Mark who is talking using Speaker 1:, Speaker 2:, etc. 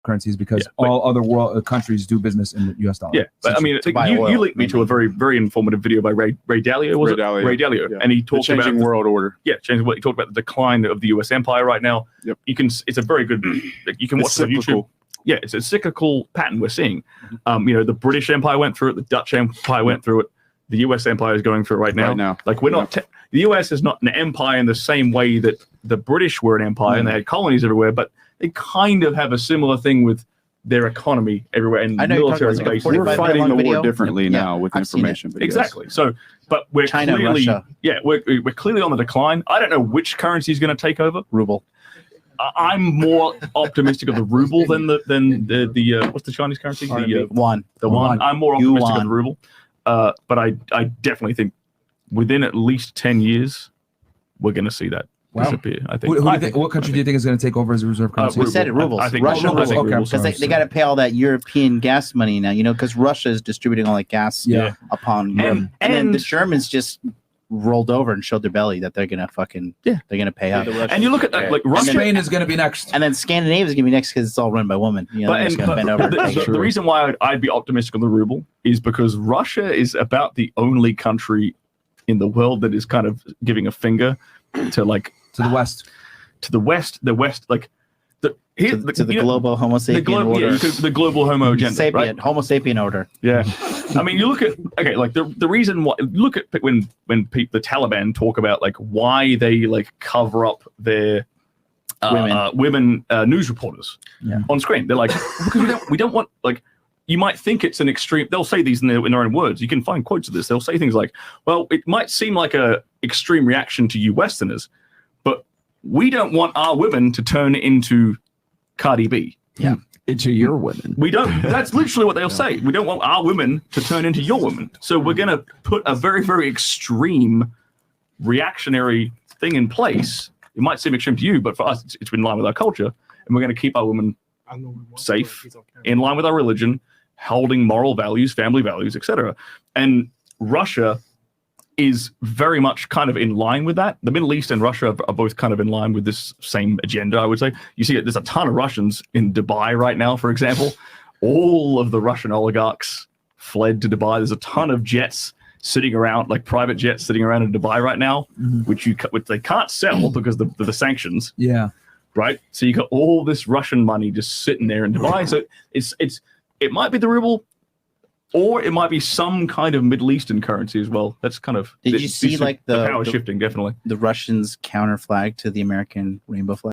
Speaker 1: currencies because all other world countries do business in the U.S. dollar.
Speaker 2: Yeah, but I mean, you linked me to a very, very informative video by Ray Dalio, was it? Ray Dalio, and he talked about
Speaker 3: changing world order.
Speaker 2: Yeah, changing. He talked about the decline of the U.S. empire right now.
Speaker 3: Yep.
Speaker 2: It's a very good. You can watch it on YouTube. Yeah, it's a cyclical pattern we're seeing. The British Empire went through it. The Dutch Empire went through it. The U.S. empire is going through it right now. Like we're not. The U.S. is not an empire in the same way that the British were an empire and they had colonies everywhere, but they kind of have a similar thing with their economy everywhere and military bases.
Speaker 3: We're fighting the war differently now with information. But
Speaker 2: exactly. So, but we're
Speaker 4: China,
Speaker 2: clearly,
Speaker 4: Russia.
Speaker 2: we're clearly on the decline. I don't know which currency is going to take over.
Speaker 4: Ruble.
Speaker 2: I'm more optimistic of the ruble than the what's the Chinese currency? The
Speaker 4: yuan.
Speaker 2: The yuan. I'm more optimistic of the ruble. But I definitely think within at least 10 years, we're going to see that disappear. I think.
Speaker 1: What country do you think is going to take over as a reserve currency?
Speaker 4: We said it, rubles.
Speaker 2: I think
Speaker 4: Russia.
Speaker 2: Because
Speaker 4: they got to pay all that European gas money now, because Russia is distributing all that gas upon Europe. And then the Germans just rolled over and showed their belly that they're gonna they're gonna pay up.
Speaker 2: And you look at that, like Russia,
Speaker 1: Spain is gonna be next,
Speaker 4: and then Scandinavia is gonna be next because it's all run by women.
Speaker 2: The reason why I'd be optimistic on the ruble is because Russia is about the only country in the world that is kind of giving a finger to
Speaker 1: the west,
Speaker 4: to the global Homo sapien order.
Speaker 2: The global Homo agenda, right?
Speaker 4: Homo sapien order.
Speaker 2: Yeah. I mean, you look at the reason why. Look at when the Taliban talk about why they cover up their women news reporters on screen. They're like, because we don't want You might think it's an extreme. They'll say these in their own words. You can find quotes of this. They'll say things like, "Well, it might seem like a extreme reaction to you Westerners, but we don't want our women to turn into Cardi B."
Speaker 4: Yeah.
Speaker 5: Into your women.
Speaker 2: We don't. That's literally what they'll say. We don't want our women to turn into your women. So we're going to put a very, very extreme reactionary thing in place. It might seem extreme to you, but for us, it's in line with our culture. And we're going to keep our women safe, in line with our religion, holding moral values, family values, etc. And Russia is very much kind of in line with that. The Middle East and Russia are both kind of in line with this same agenda, I would say. You see, there's a ton of Russians in Dubai right now, for example. All of the Russian oligarchs fled to Dubai. There's a ton of jets sitting around, private jets sitting around in Dubai right now, which they can't sell because of the sanctions.
Speaker 1: Yeah.
Speaker 2: Right? So you got all this Russian money just sitting there in Dubai. So it might be the ruble, or it might be some kind of Middle Eastern currency as well. That's kind of
Speaker 4: Did you see
Speaker 2: the power shifting, definitely.
Speaker 4: The Russians counter flag to the American rainbow flag?